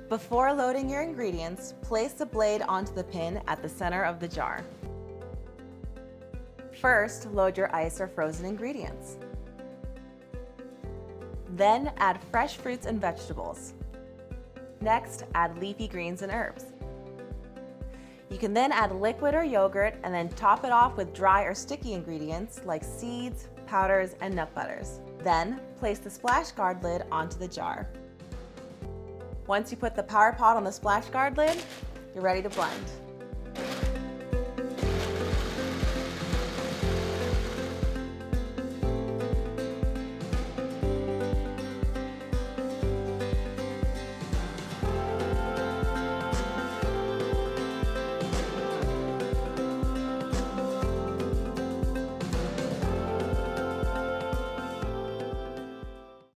Before loading your ingredients, place the blade onto the pin at the center of the jar. First, load your ice or frozen ingredients. Then add fresh fruits and vegetables. Next, add leafy greens and herbs. You can then add liquid or yogurt and then top it off with dry or sticky ingredients like seeds, powders, and nut butters. Then, place the splash guard lid onto the jar. Once you put the power pot on the splash guard lid, you're ready to blend.